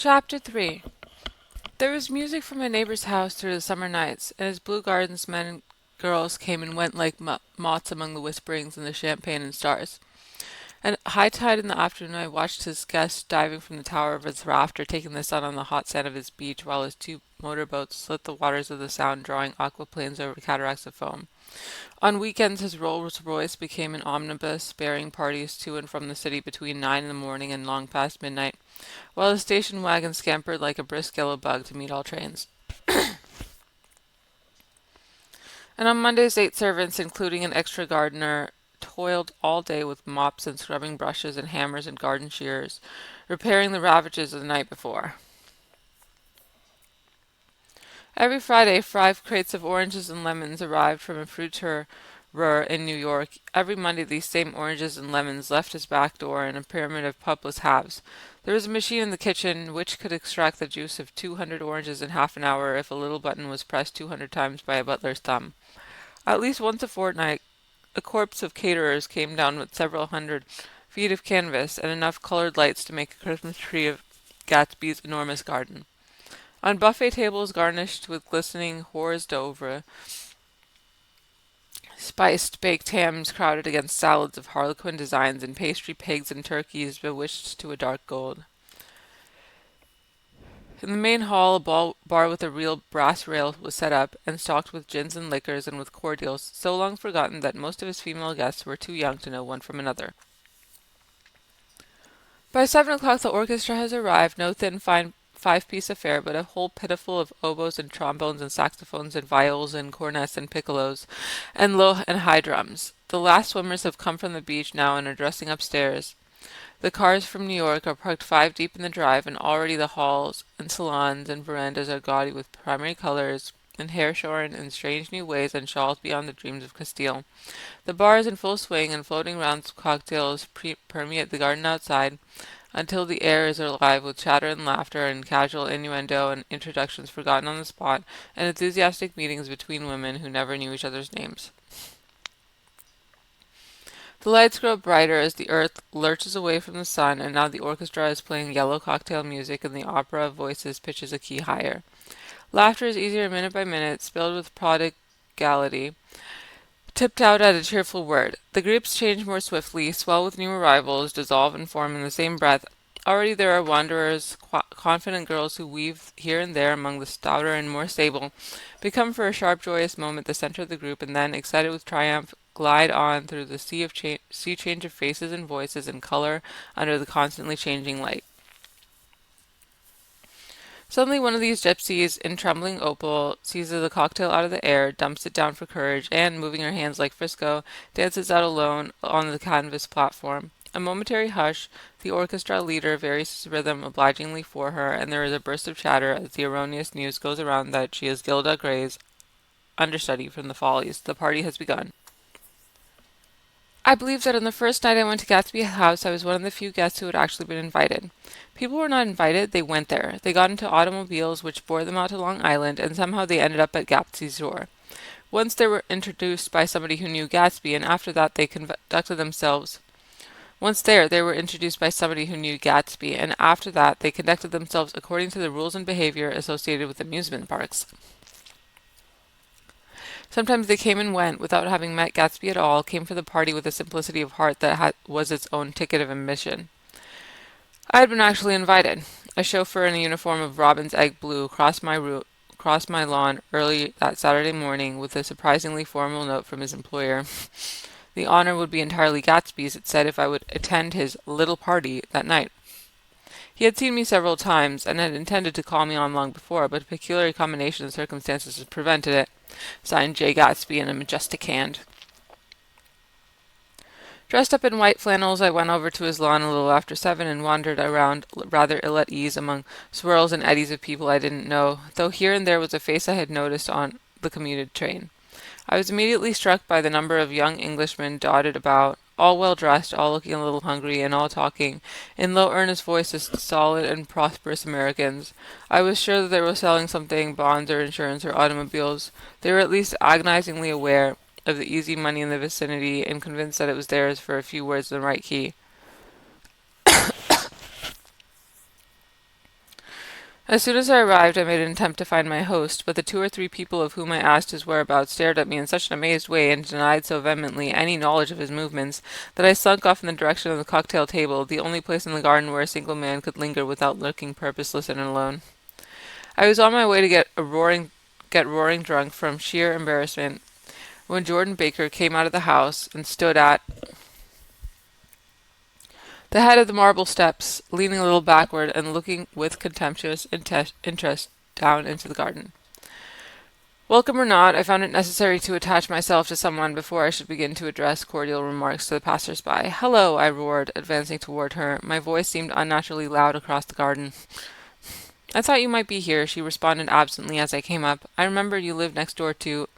Chapter 3. There was music from my neighbor's house through the summer nights, and his blue gardens men and girls came and went like moths among the whisperings and the champagne and stars. At high tide in the afternoon, I watched his guests diving from the tower of his raft or taking the sun on the hot sand of his beach while his two motorboats slit the waters of the Sound, drawing aquaplanes over cataracts of foam. On weekends, his Rolls Royce became an omnibus, bearing parties to and from the city between 9 in the morning and long past midnight, while his station wagon scampered like a brisk yellow bug to meet all trains. And on Mondays, 8 servants, including an extra gardener, toiled all day with mops and scrubbing brushes and hammers and garden shears, repairing the ravages of the night before. Every Friday, 5 crates of oranges and lemons arrived from a fruiterer in New York. Every Monday, these same oranges and lemons left his back door in a pyramid of publess halves. There was a machine in the kitchen which could extract the juice of 200 oranges in half an hour if a little button was pressed 200 times by a butler's thumb. At least once a fortnight, a corps of caterers came down with several hundred feet of canvas and enough colored lights to make a Christmas tree of Gatsby's enormous garden. On buffet tables garnished with glistening hors d'oeuvre, spiced baked hams crowded against salads of harlequin designs and pastry pigs and turkeys bewitched to a dark gold. In the main hall, a bar with a real brass rail was set up, and stocked with gins and liquors and with cordials, so long forgotten that most of his female guests were too young to know one from another. By 7 o'clock the orchestra has arrived, no thin, fine five-piece affair, but a whole pitiful of oboes and trombones and saxophones and viols and cornets and piccolos and low and high drums. The last swimmers have come from the beach now and are dressing upstairs. The cars from New York are parked 5 deep in the drive, and already the halls and salons and verandas are gaudy with primary colors and hair shorn in strange new ways and shawls beyond the dreams of Castile. The bar is in full swing, and floating rounds of cocktails permeate the garden outside, until the air is alive with chatter and laughter and casual innuendo and introductions forgotten on the spot, and enthusiastic meetings between women who never knew each other's names. The lights grow brighter as the earth lurches away from the sun, and now the orchestra is playing yellow cocktail music, and the opera of voices pitches a key higher. Laughter is easier minute by minute, spilled with prodigality, tipped out at a cheerful word. The groups change more swiftly, swell with new arrivals, dissolve and form in the same breath. Already there are wanderers, confident girls who weave here and there among the stouter and more stable, become for a sharp joyous moment the center of the group, and then, excited with triumph, glide on through the sea change of faces and voices and color under the constantly changing light. Suddenly one of these gypsies, in trembling opal, seizes a cocktail out of the air, dumps it down for courage, and, moving her hands like Frisco, dances out alone on the canvas platform. A momentary hush, the orchestra leader varies his rhythm obligingly for her, and there is a burst of chatter as the erroneous news goes around that she is Gilda Gray's understudy from the Follies. The party has begun. I believe that on the first night I went to Gatsby House, I was one of the few guests who had actually been invited. People were not invited, they went there. They got into automobiles which bore them out to Long Island, and somehow they ended up at Gatsby's door. Once they were introduced by somebody who knew Gatsby, and after that they conducted themselves. Once there, they were introduced by somebody who knew Gatsby, and after that they conducted themselves according to the rules and behavior associated with amusement parks. Sometimes they came and went, without having met Gatsby at all, came for the party with a simplicity of heart that was its own ticket of admission. I had been actually invited. A chauffeur in a uniform of robin's egg blue crossed my lawn early that Saturday morning with a surprisingly formal note from his employer. The honor would be entirely Gatsby's, it said, if I would attend his little party that night. He had seen me several times, and had intended to call me on long before, but a peculiar combination of circumstances had prevented it. Signed J. Gatsby in a majestic hand. Dressed up in white flannels, I went over to his lawn a little after 7 and wandered around rather ill at ease among swirls and eddies of people I didn't know, though here and there was a face I had noticed on the commuted train. I was immediately struck by the number of young Englishmen dotted about, all well dressed, all looking a little hungry, and all talking, in low earnest voices, to solid and prosperous Americans. I was sure that they were selling something, bonds or insurance or automobiles. They were at least agonizingly aware of the easy money in the vicinity, and convinced that it was theirs for a few words in the right key. As soon as I arrived, I made an attempt to find my host, but the two or three people of whom I asked his whereabouts stared at me in such an amazed way and denied so vehemently any knowledge of his movements that I slunk off in the direction of the cocktail table, the only place in the garden where a single man could linger without looking purposeless and alone. I was on my way to get roaring drunk from sheer embarrassment when Jordan Baker came out of the house and stood at the head of the marble steps, leaning a little backward and looking with contemptuous interest down into the garden. Welcome or not, I found it necessary to attach myself to someone before I should begin to address cordial remarks to the passers-by. "Hello," I roared, advancing toward her. My voice seemed unnaturally loud across the garden. "I thought you might be here," she responded absently as I came up. "I remember you live next door to—"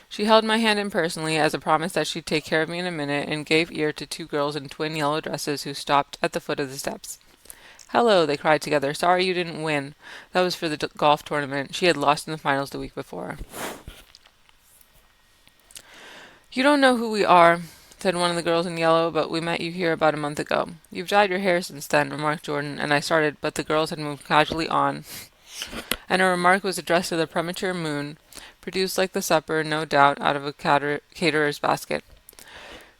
She held my hand impersonally as a promise that she'd take care of me in a minute and gave ear to two girls in twin yellow dresses who stopped at the foot of the steps. "Hello," they cried together. "Sorry you didn't win." That was for the golf tournament. She had lost in the finals the week before. "You don't know who we are," said one of the girls in yellow, "but we met you here about a month ago." "You've dyed your hair since then," remarked Jordan, and I started, but the girls had moved casually on, and her remark was addressed to the premature moon, produced like the supper, no doubt, out of a caterer's basket.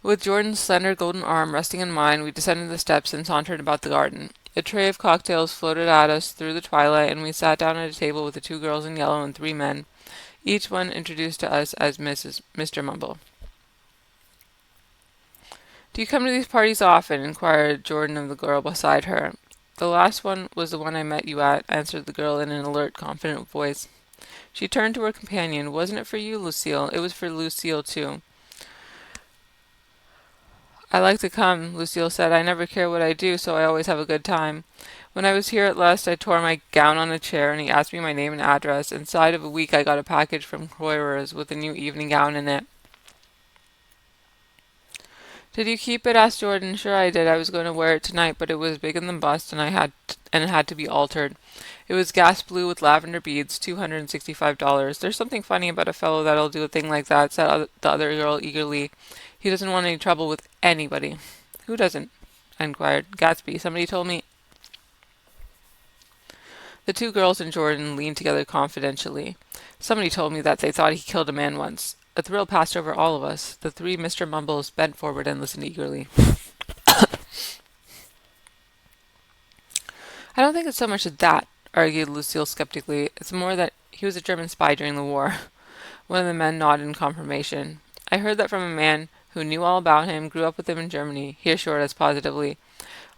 With Jordan's slender golden arm resting in mine, we descended the steps and sauntered about the garden. A tray of cocktails floated at us through the twilight, and we sat down at a table with the two girls in yellow and three men, each one introduced to us as Mr. Mumble. "Do you come to these parties often?" inquired Jordan of the girl beside her. "The last one was the one I met you at," answered the girl in an alert, confident voice. She turned to her companion. "Wasn't it for you, Lucille? It was for Lucille, too." "I like to come," Lucille said. "I never care what I do, so I always have a good time. When I was here at last, I tore my gown on a chair, and he asked me my name and address. Inside of a week, I got a package from Croyer's with a new evening gown in it." "Did you keep it?" asked Jordan. "Sure I did. I was going to wear it tonight, but it was big in the bust, and it had to be altered. It was gas blue with lavender beads, $265. There's something funny about a fellow that'll do a thing like that," said the other girl eagerly. "He doesn't want any trouble with anybody." "Who doesn't?" I inquired. "Gatsby. Somebody told me—" The two girls and Jordan leaned together confidentially. "Somebody told me that they thought he killed a man once." A thrill passed over all of us. The three Mr. Mumbles bent forward and listened eagerly. "I don't think it's so much as that," argued Lucille skeptically. "It's more that he was a German spy during the war." One of the men nodded in confirmation. "I heard that from a man who knew all about him, grew up with him in Germany," he assured us positively.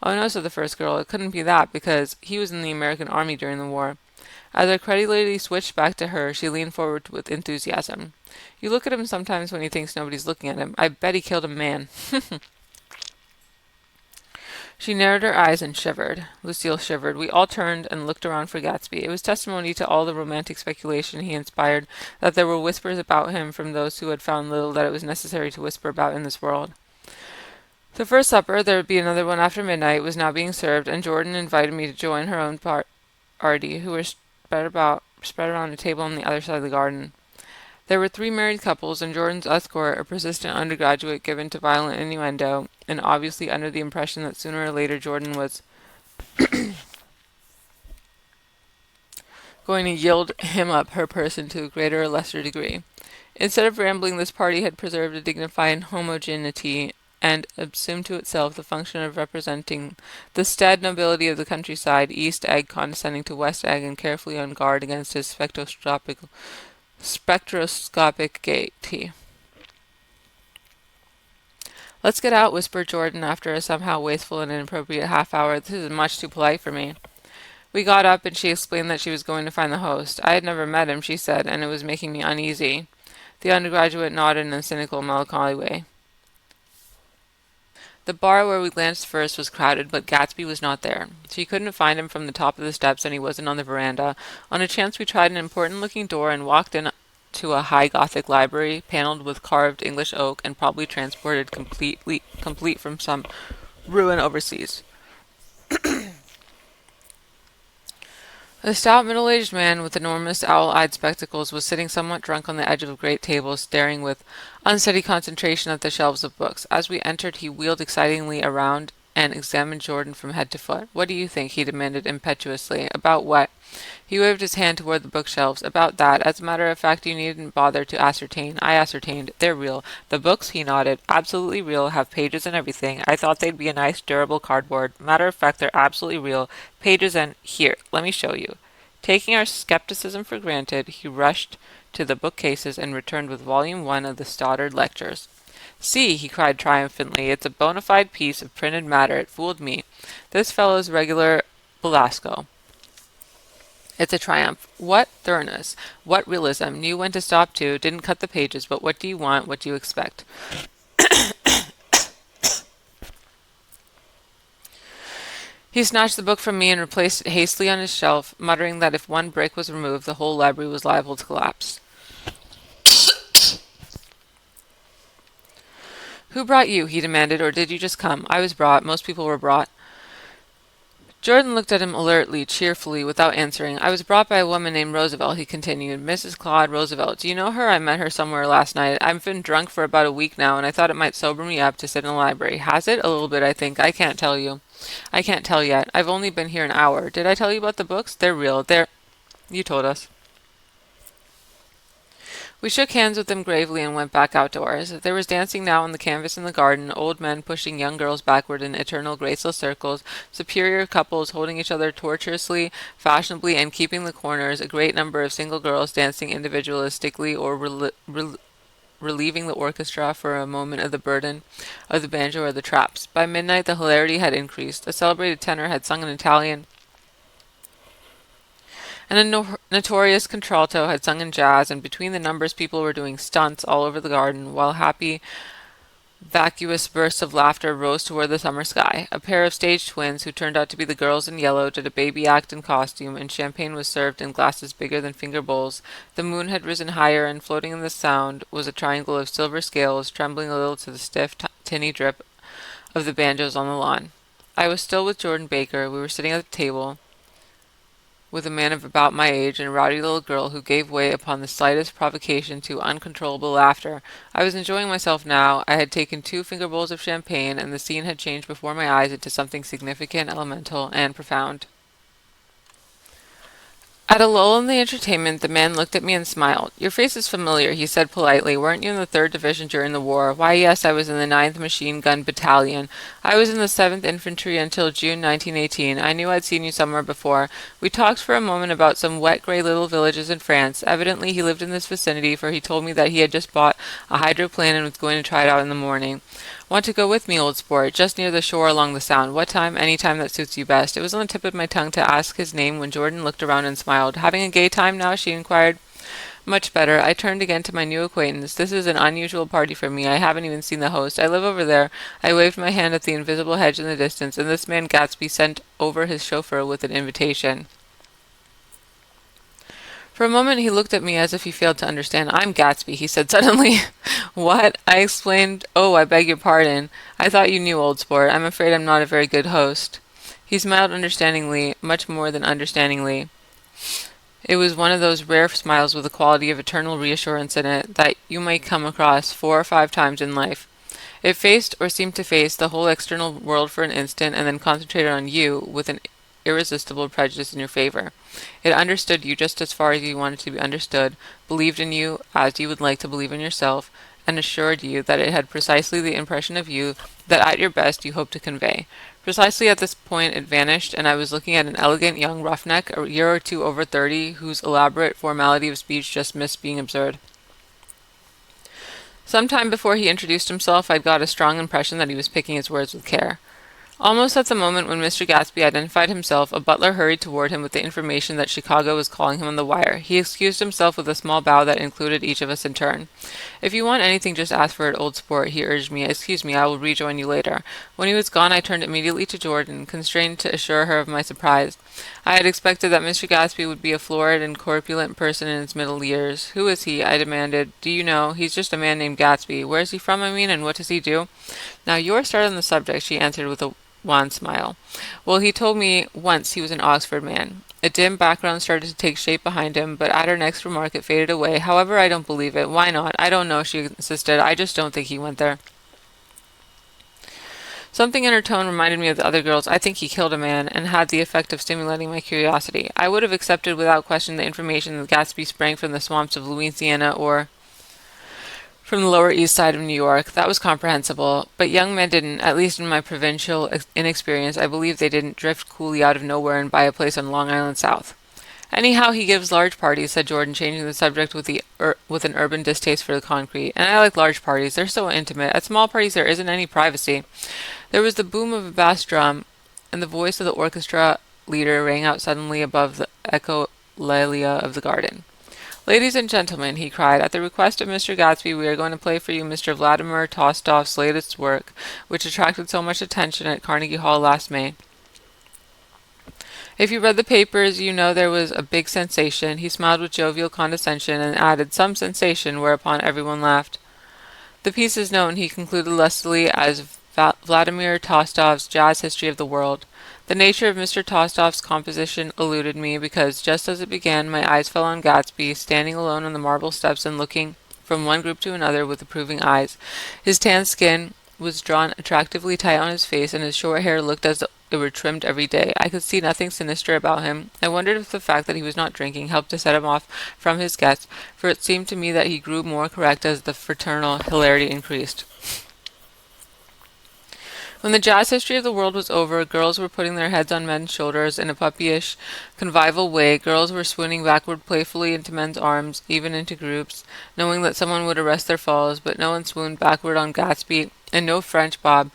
"Oh no," said the first girl, "it couldn't be that, because he was in the American Army during the war." As our cruddy lady switched back to her, she leaned forward with enthusiasm. "You look at him sometimes when he thinks nobody's looking at him. I bet he killed a man." She narrowed her eyes and shivered. Lucille shivered. We all turned and looked around for Gatsby. It was testimony to all the romantic speculation he inspired that there were whispers about him from those who had found little that it was necessary to whisper about in this world. The first supper, there would be another one after midnight, was now being served, and Jordan invited me to join her own party, who were spread around a table on the other side of the garden. There were three married couples, and Jordan's escort, a persistent undergraduate given to violent innuendo, and obviously under the impression that sooner or later Jordan was going to yield him up her person to a greater or lesser degree. Instead of rambling, this party had preserved a dignified homogeneity and assumed to itself the function of representing the staid nobility of the countryside, East Egg condescending to West Egg and carefully on guard against his spectroscopic gaiety. "Let's get out," whispered Jordan after a somehow wasteful and inappropriate half-hour. "This is much too polite for me." We got up, and she explained that she was going to find the host. I had never met him, she said, and it was making me uneasy. The undergraduate nodded in a cynical, melancholy way. The bar where we glanced first was crowded, but Gatsby was not there. She couldn't find him from the top of the steps, and he wasn't on the veranda. On a chance we tried an important-looking door and walked in to a high Gothic library, panelled with carved English oak and probably transported complete from some ruin overseas. A stout middle-aged man with enormous owl-eyed spectacles was sitting somewhat drunk on the edge of a great table, staring with unsteady concentration at the shelves of books. As we entered, he wheeled excitingly around and examined Jordan from head to foot. "What do you think?" he demanded impetuously. "About what?" He waved his hand toward the bookshelves. "About that. As a matter of fact, you needn't bother to ascertain. I ascertained. They're real. The books," he nodded, "absolutely real, have pages and everything. I thought they'd be a nice, durable cardboard. Matter of fact, they're absolutely real. Pages and— Here, let me show you." Taking our skepticism for granted, he rushed to the bookcases and returned with Volume 1 of the Stoddard Lectures. "See," he cried triumphantly, "it's a bona fide piece of printed matter. It fooled me. This fellow's regular Belasco. It's a triumph. What thoroughness! What realism! Knew when to stop too. Didn't cut the pages. But what do you want? What do you expect?" He snatched the book from me and replaced it hastily on his shelf, muttering that if one brick was removed, the whole library was liable to collapse. "Who brought you?" he demanded, "or did you just come?" "I was brought. Most people were brought." Jordan looked at him alertly, cheerfully, without answering. "I was brought by a woman named Roosevelt," he continued. "Mrs. Claude Roosevelt. Do you know her? I met her somewhere last night. I've been drunk for about a week now, and I thought it might sober me up to sit in the library. Has it? A little bit, I think. I can't tell you. I can't tell yet. I've only been here an hour. Did I tell you about the books? They're real. They're— You told us." We shook hands with them gravely and went back outdoors. There was dancing now on the canvas in the garden, old men pushing young girls backward in eternal graceless circles, superior couples holding each other tortuously, fashionably, and keeping the corners, a great number of single girls dancing individualistically or relieving the orchestra for a moment of the burden of the banjo or the traps. By midnight the hilarity had increased. A celebrated tenor had sung in Italian, and a notorious contralto had sung in jazz, and between the numbers people were doing stunts all over the garden, while happy, vacuous bursts of laughter rose toward the summer sky. A pair of stage twins, who turned out to be the girls in yellow, did a baby act in costume, and champagne was served in glasses bigger than finger bowls. The moon had risen higher, and floating in the sound was a triangle of silver scales, trembling a little to the stiff, tinny drip of the banjos on the lawn. I was still with Jordan Baker. We were sitting at the table with a man of about my age and a rowdy little girl who gave way upon the slightest provocation to uncontrollable laughter. I was enjoying myself now. I had taken 2 finger bowls of champagne, and the scene had changed before my eyes into something significant, elemental, and profound. At a lull in the entertainment, the man looked at me and smiled. "Your face is familiar," he said politely. "Weren't you in the 3rd Division during the war?" "Why, yes, I was in the 9th Machine Gun Battalion. I was in the 7th Infantry until June 1918. I knew I'd seen you somewhere before." We talked for a moment about some wet gray little villages in France. Evidently he lived in this vicinity, for he told me that he had just bought a hydroplane and was going to try it out in the morning. "Want to go with me, old sport? Just near the shore along the Sound. What time? Any time that suits you best." It was on the tip of my tongue to ask his name when Jordan looked around and smiled. "Having a gay time now?" she inquired. "Much better." I turned again to my new acquaintance. "This is an unusual party for me. I haven't even seen the host. I live over there." I waved my hand at the invisible hedge in the distance, and this man Gatsby sent over his chauffeur with an invitation. For a moment he looked at me as if he failed to understand. "I'm Gatsby," he said suddenly. "What?" I exclaimed. "Oh, I beg your pardon. I thought you knew, old sport. I'm afraid I'm not a very good host." He smiled understandingly, much more than understandingly. It was one of those rare smiles with a quality of eternal reassurance in it that you might come across 4 or 5 times in life. It faced, or seemed to face, the whole external world for an instant, and then concentrated on you with an irresistible prejudice in your favor. It understood you just as far as you wanted to be understood, believed in you as you would like to believe in yourself, and assured you that it had precisely the impression of you that at your best you hoped to convey. Precisely at this point it vanished, and I was looking at an elegant young roughneck, a year or 2 over 30, whose elaborate formality of speech just missed being absurd. Some time before he introduced himself, I'd got a strong impression that he was picking his words with care. Almost at the moment when Mr. Gatsby identified himself, a butler hurried toward him with the information that Chicago was calling him on the wire. He excused himself with a small bow that included each of us in turn. "If you want anything, just ask for it, old sport," he urged me. "Excuse me, I will rejoin you later." When he was gone, I turned immediately to Jordan, constrained to assure her of my surprise. I had expected that Mr. Gatsby would be a florid and corpulent person in his middle years. "Who is he?" I demanded. "Do you know? He's just a man named Gatsby. Where is he from, I mean, and what does he do?" "Now you're started on the subject," she answered with a wan smile. "Well, he told me once he was an Oxford man." A dim background started to take shape behind him, but at her next remark it faded away. "However, I don't believe it." "Why not?" "I don't know," she insisted. "I just don't think he went there." Something in her tone reminded me of the other girls. I think he killed a man, and had the effect of stimulating my curiosity. I would have accepted without question the information that Gatsby sprang from the swamps of Louisiana or from the Lower East Side of New York. That was comprehensible. But young men didn't, at least in my provincial inexperience, I believe they didn't drift coolly out of nowhere and buy a place on Long Island South. Anyhow, he gives large parties, said Jordan, changing the subject with an urban distaste for the concrete. And I like large parties. They're so intimate. At small parties, there isn't any privacy. There was the boom of a bass drum, and the voice of the orchestra leader rang out suddenly above the echolalia of the garden. "Ladies and gentlemen," he cried, "at the request of Mr. Gatsby, we are going to play for you Mr. Vladimir Tolstoy's latest work, which attracted so much attention at Carnegie Hall last May. If you read the papers, you know there was a big sensation." He smiled with jovial condescension and added, "Some sensation," whereupon everyone laughed. "The piece is known," he concluded lustily, "as Vladimir Tolstoy's Jazz History of the World." The nature of Mr. Tolstoy's composition eluded me, because just as it began, my eyes fell on Gatsby, standing alone on the marble steps and looking from one group to another with approving eyes. His tanned skin was drawn attractively tight on his face, and his short hair looked as though it were trimmed every day. I could see nothing sinister about him. I wondered if the fact that he was not drinking helped to set him off from his guests, for it seemed to me that he grew more correct as the fraternal hilarity increased. When the Jazz History of the World was over, girls were putting their heads on men's shoulders in a puppyish, convivial way. Girls were swooning backward playfully into men's arms, even into groups, knowing that someone would arrest their falls, but no one swooned backward on Gatsby, and no French bob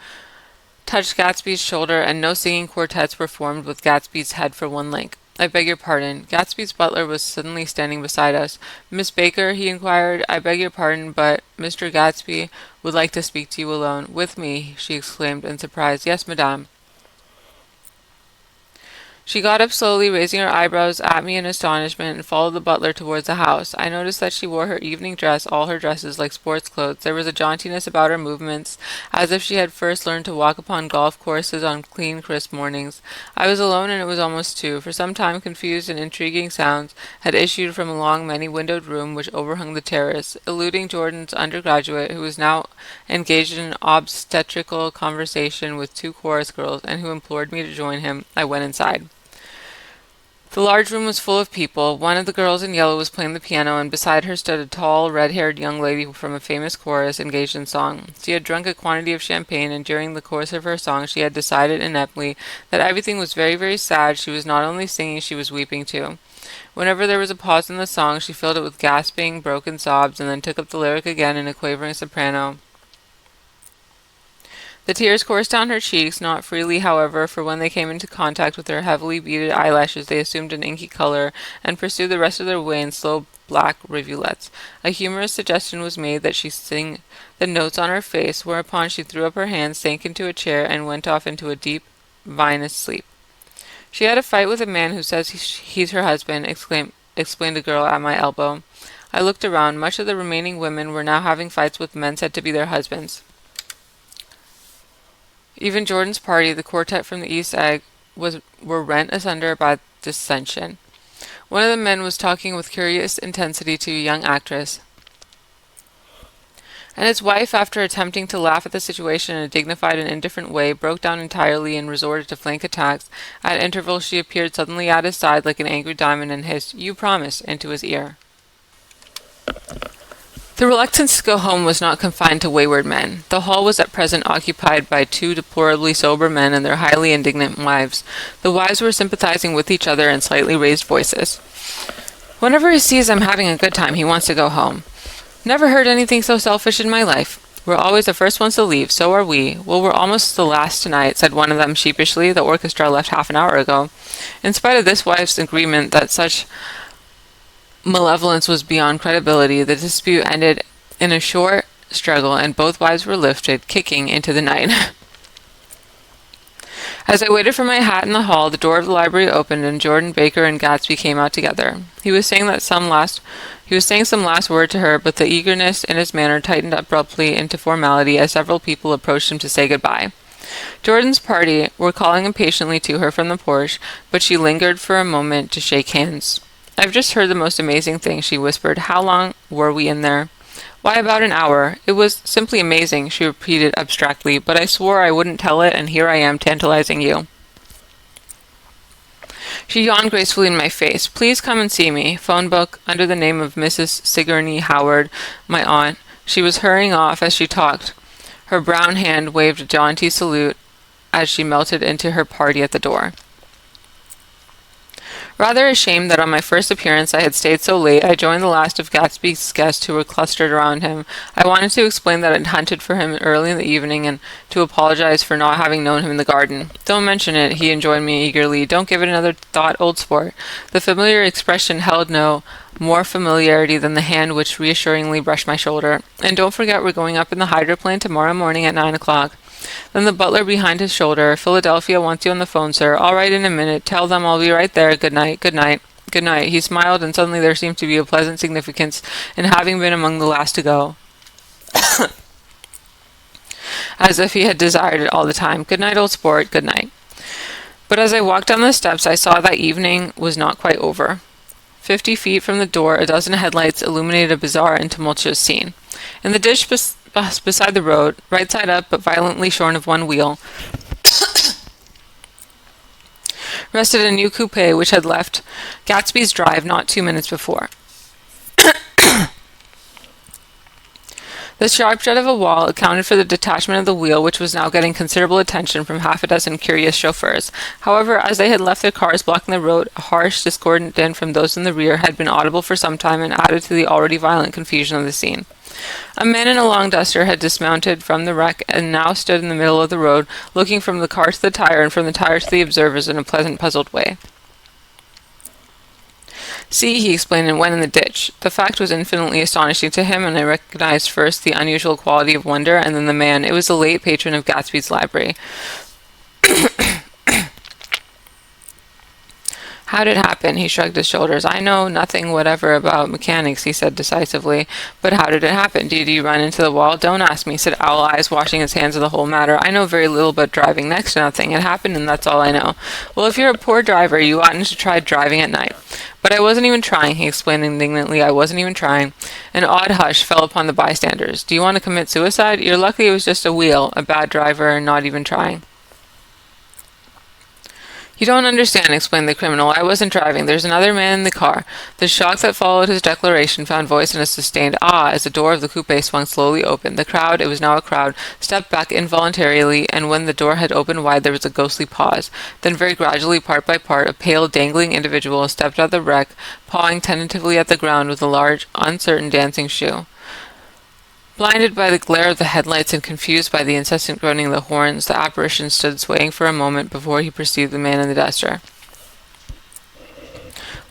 touched Gatsby's shoulder, and no singing quartets were formed with Gatsby's head for one link. "I beg your pardon." Gatsby's butler was suddenly standing beside us. "Miss Baker," he inquired, "I beg your pardon, but Mr. Gatsby would like to speak to you alone." "With me?" she exclaimed in surprise. "Yes, madame." She got up slowly, raising her eyebrows at me in astonishment, and followed the butler towards the house. I noticed that she wore her evening dress, all her dresses, like sports clothes. There was a jauntiness about her movements, as if she had first learned to walk upon golf courses on clean, crisp mornings. I was alone, and it was almost 2. For some time confused and intriguing sounds had issued from a long, many-windowed room which overhung the terrace. Eluding Jordan's undergraduate, who was now engaged in an obstetrical conversation with 2 chorus girls, and who implored me to join him, I went inside. The large room was full of people. One of the girls in yellow was playing the piano, and beside her stood a tall, red-haired young lady from a famous chorus engaged in song. She had drunk a quantity of champagne, and during the course of her song she had decided ineptly that everything was very, very sad. She was not only singing, she was weeping too. Whenever there was a pause in the song, she filled it with gasping, broken sobs, and then took up the lyric again in a quavering soprano. The tears coursed down her cheeks, not freely, however, for when they came into contact with her heavily beaded eyelashes they assumed an inky color, and pursued the rest of their way in slow black rivulets. A humorous suggestion was made that she sing the notes on her face, whereupon she threw up her hands, sank into a chair, and went off into a deep, vinous sleep. "She had a fight with a man who says he's her husband," explained a girl at my elbow. I looked around. Much of the remaining women were now having fights with men said to be their husbands. Even Jordan's party, the quartet from the East Egg, were rent asunder by dissension. One of the men was talking with curious intensity to a young actress, and his wife, after attempting to laugh at the situation in a dignified and indifferent way, broke down entirely and resorted to flank attacks. At intervals she appeared suddenly at his side like an angry diamond and hissed, "You promise," into his ear. The reluctance to go home was not confined to wayward men. The hall was at present occupied by 2 deplorably sober men and their highly indignant wives. The wives were sympathizing with each other in slightly raised voices. "Whenever he sees I'm having a good time, he wants to go home. Never heard anything so selfish in my life. We're always the first ones to leave, so are we. Well, we're almost the last tonight," said one of them sheepishly. "The orchestra left half an hour ago." In spite of this wife's agreement that such malevolence was beyond credibility, the dispute ended in a short struggle, and both wives were lifted, kicking, into the night. As I waited for my hat in the hall, the door of the library opened, and Jordan, Baker, and Gatsby came out together. He was saying some last word to her, but the eagerness in his manner tightened abruptly into formality as several people approached him to say goodbye. Jordan's party were calling impatiently to her from the porch, but she lingered for a moment to shake hands. "I've just heard the most amazing thing," she whispered. "How long were we in there?" Why, about an hour. It was simply amazing, she repeated abstractly, but I swore I wouldn't tell it, and here I am tantalizing you. She yawned gracefully in my face. Please come and see me. Phone book under the name of Mrs. Sigourney Howard, my aunt. She was hurrying off as she talked. Her brown hand waved a jaunty salute as she melted into her party at the door. Rather ashamed that on my first appearance I had stayed so late, I joined the last of Gatsby's guests who were clustered around him. I wanted to explain that I'd hunted for him early in the evening and to apologize for not having known him in the garden. Don't mention it, he enjoined me eagerly. Don't give it another thought, old sport. The familiar expression held no more familiarity than the hand which reassuringly brushed my shoulder. And don't forget we're going up in the hydroplane tomorrow morning at 9 o'clock. Then the butler behind his shoulder. Philadelphia wants you on the phone, sir. All right in a minute. Tell them I'll be right there. Good night. Good night. Good night. He smiled, and suddenly there seemed to be a pleasant significance in having been among the last to go. As if he had desired it all the time. Good night, old sport. Good night. But as I walked down the steps, I saw that evening was not quite over. 50 feet from the door, a dozen headlights illuminated a bizarre and tumultuous scene. In the ditch beside the road, right side up but violently shorn of one wheel, rested a new coupe which had left Gatsby's Drive not 2 minutes before. The sharp jet of a wall accounted for the detachment of the wheel, which was now getting considerable attention from half a dozen curious chauffeurs. However, as they had left their cars blocking the road, a harsh, discordant din from those in the rear had been audible for some time and added to the already violent confusion of the scene. A man in a long duster had dismounted from the wreck and now stood in the middle of the road, looking from the car to the tire and from the tire to the observers in a pleasant, puzzled way. See, he explained, and went in the ditch. The fact was infinitely astonishing to him, and I recognized first the unusual quality of wonder, and then the man. It was the late patron of Gatsby's library. How did it happen? He shrugged his shoulders. I know nothing whatever about mechanics, he said decisively. But how did it happen? Did you run into the wall? Don't ask me, said Owl Eyes, washing his hands of the whole matter. I know very little about driving, next to nothing. It happened, and that's all I know. Well, if you're a poor driver, you oughtn't to try driving at night. But I wasn't even trying, he explained indignantly. I wasn't even trying. An odd hush fell upon the bystanders. Do you want to commit suicide? You're lucky it was just a wheel, a bad driver, and not even trying. You don't understand, explained the criminal. I wasn't driving. There's another man in the car. The shock that followed his declaration found voice in a sustained ah as the door of the coupe swung slowly open. The crowd, it was now a crowd, stepped back involuntarily, and when the door had opened wide there was a ghostly pause. Then very gradually, part by part, a pale, dangling individual stepped out of the wreck, pawing tentatively at the ground with a large, uncertain dancing shoe. Blinded by the glare of the headlights and confused by the incessant groaning of the horns, the apparition stood swaying for a moment before he perceived the man in the duster.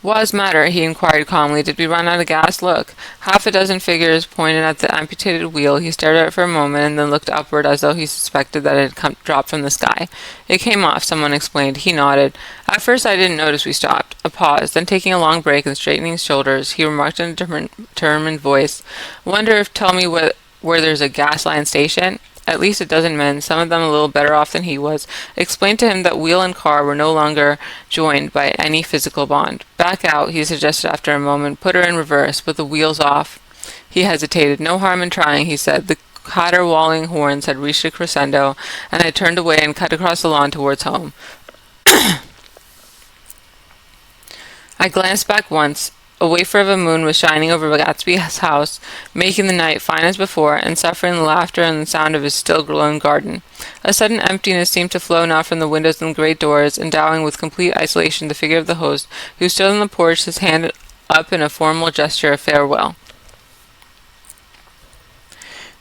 "What's matter?" he inquired calmly. "Did we run out of gas? Look." Half a dozen figures pointed at the amputated wheel. He stared at it for a moment and then looked upward as though he suspected that it had dropped from the sky. "It came off," someone explained. He nodded. "At first I didn't notice we stopped." A pause. Then taking a long break and straightening his shoulders, he remarked in a determined voice, "Wonder if tell me where there's a gas line station?" At least a dozen men, some of them a little better off than he was, explained to him that wheel and car were no longer joined by any physical bond. "Back out," he suggested after a moment. "Put her in reverse, with the wheels off." He hesitated. "No harm in trying," he said. The caterwauling horns had reached a crescendo, and I turned away and cut across the lawn towards home. I glanced back once. A wafer of a moon was shining over Gatsby's house, making the night fine as before, and suffering the laughter and the sound of his still-grown garden. A sudden emptiness seemed to flow now from the windows and the great doors, endowing with complete isolation the figure of the host, who stood on the porch, his hand up in a formal gesture of farewell.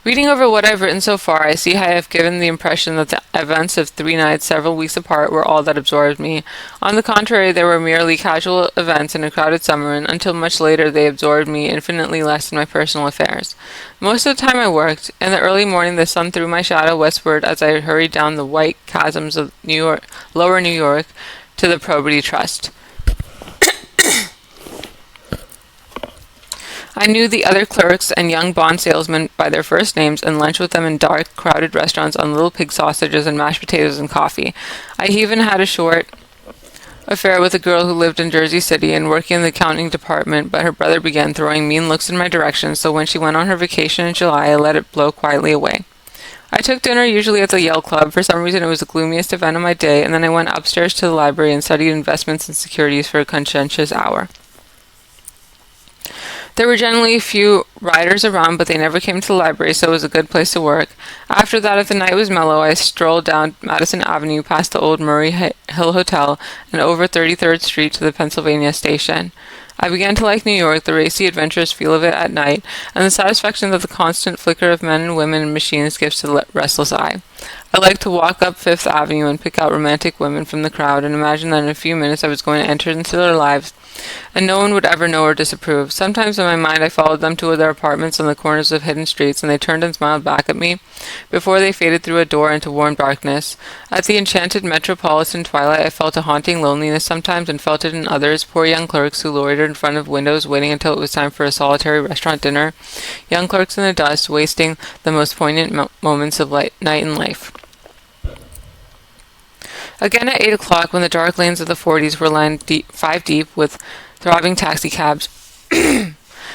Reading over what I've written so far, I see how I have given the impression that the events of 3 nights several weeks apart were all that absorbed me. On the contrary, they were merely casual events in a crowded summer, and until much later they absorbed me infinitely less than my personal affairs. Most of the time I worked. In the early morning the sun threw my shadow westward as I hurried down the white chasms of lower New York to the Probity Trust. I knew the other clerks and young bond salesmen by their first names and lunched with them in dark, crowded restaurants on little pig sausages and mashed potatoes and coffee. I even had a short affair with a girl who lived in Jersey City and working in the accounting department, but her brother began throwing mean looks in my direction, so when she went on her vacation in July, I let it blow quietly away. I took dinner usually at the Yale Club. For some reason, it was the gloomiest event of my day, and then I went upstairs to the library and studied investments and securities for a conscientious hour. There were generally few riders around, but they never came to the library, so it was a good place to work. After that, if the night was mellow, I strolled down Madison Avenue past the old Murray Hill Hotel and over 33rd Street to the Pennsylvania Station. I began to like New York, the racy, adventurous feel of it at night, and the satisfaction that the constant flicker of men and women and machines gives to the restless eye. I liked to walk up Fifth Avenue and pick out romantic women from the crowd and imagine that in a few minutes I was going to enter into their lives, and no one would ever know or disapprove. Sometimes in my mind I followed them to their apartments on the corners of hidden streets, and they turned and smiled back at me before they faded through a door into warm darkness. At the enchanted metropolitan twilight I felt a haunting loneliness sometimes, and felt it in others, poor young clerks who loitered in front of windows waiting until it was time for a solitary restaurant dinner, young clerks in the dust, wasting the most poignant moments of night and life. Again at 8 o'clock, when the dark lanes of the 40s were lined five deep with throbbing taxicabs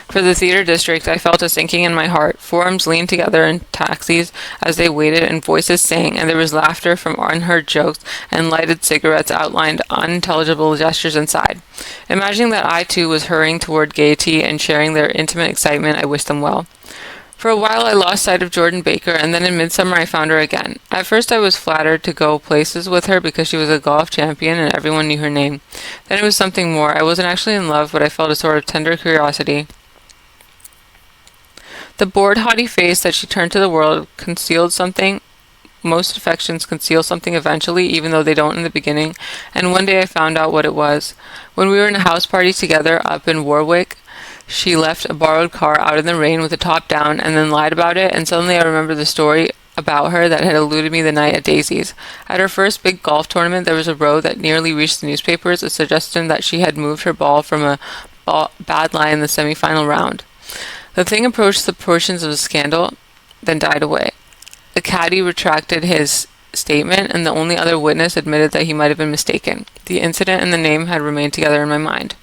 for the theater district, I felt a sinking in my heart. Forms leaned together in taxis as they waited, and voices sang, and there was laughter from unheard jokes, and lighted cigarettes outlined unintelligible gestures inside. Imagining that I, too, was hurrying toward gaiety and sharing their intimate excitement, I wished them well. For a while I lost sight of Jordan Baker, and then in midsummer I found her again. At first I was flattered to go places with her because she was a golf champion and everyone knew her name. Then it was something more. I wasn't actually in love, but I felt a sort of tender curiosity. The bored, haughty face that she turned to the world concealed something. Most affections conceal something eventually, even though they don't in the beginning, and one day I found out what it was. When we were in a house party together up in Warwick, she left a borrowed car out in the rain with the top down and then lied about it, and suddenly I remembered the story about her that had eluded me the night at Daisy's. At her first big golf tournament, there was a row that nearly reached the newspapers, a suggestion that she had moved her ball from a bad lie in the semifinal round. The thing approached the proportions of a scandal, then died away. The caddy retracted his statement, and the only other witness admitted that he might have been mistaken. The incident and the name had remained together in my mind.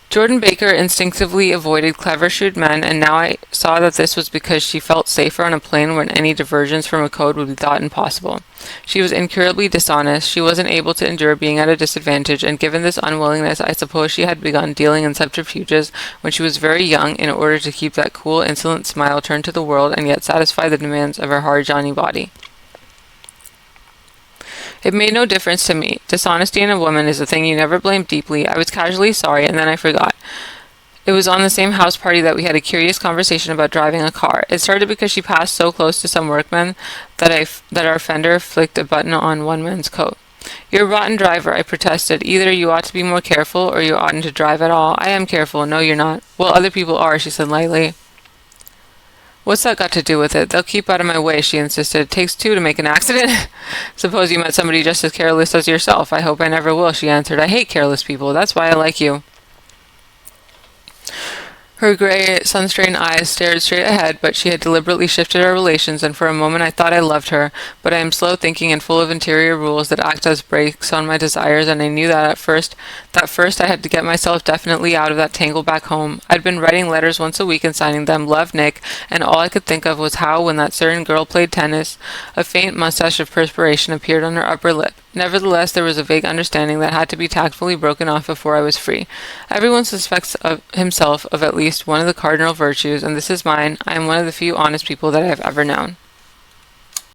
Jordan Baker instinctively avoided clever, shrewd men, and now I saw that this was because she felt safer on a plane when any divergence from a code would be thought impossible. She was incurably dishonest. She wasn't able to endure being at a disadvantage, and given this unwillingness, I suppose she had begun dealing in subterfuges when she was very young in order to keep that cool, insolent smile turned to the world and yet satisfy the demands of her hard Johnny body. It made no difference to me. Dishonesty in a woman is a thing you never blame deeply. I was casually sorry, and then I forgot. It was on the same house party that we had a curious conversation about driving a car. It started because she passed so close to some workmen that our fender flicked a button on one man's coat. "You're a rotten driver," I protested. "Either you ought to be more careful, or you oughtn't to drive at all." "I am careful." "No, you're not." "Well, other people are," she said lightly. "What's that got to do with it?" "They'll keep out of my way," she insisted. "It takes two to make an accident." "Suppose you met somebody just as careless as yourself." "I hope I never will," she answered. "I hate careless people. That's why I like you." Her gray, sun-strained eyes stared straight ahead, but she had deliberately shifted our relations, and for a moment I thought I loved her, but I am slow-thinking and full of interior rules that act as brakes on my desires, and I knew that first I had to get myself definitely out of that tangle back home. I'd been writing letters once a week and signing them, "Love, Nick," and all I could think of was how, when that certain girl played tennis, a faint mustache of perspiration appeared on her upper lip. Nevertheless, there was a vague understanding that had to be tactfully broken off before I was free. Everyone suspects himself of at least one of the cardinal virtues, and this is mine. I am one of the few honest people that I have ever known.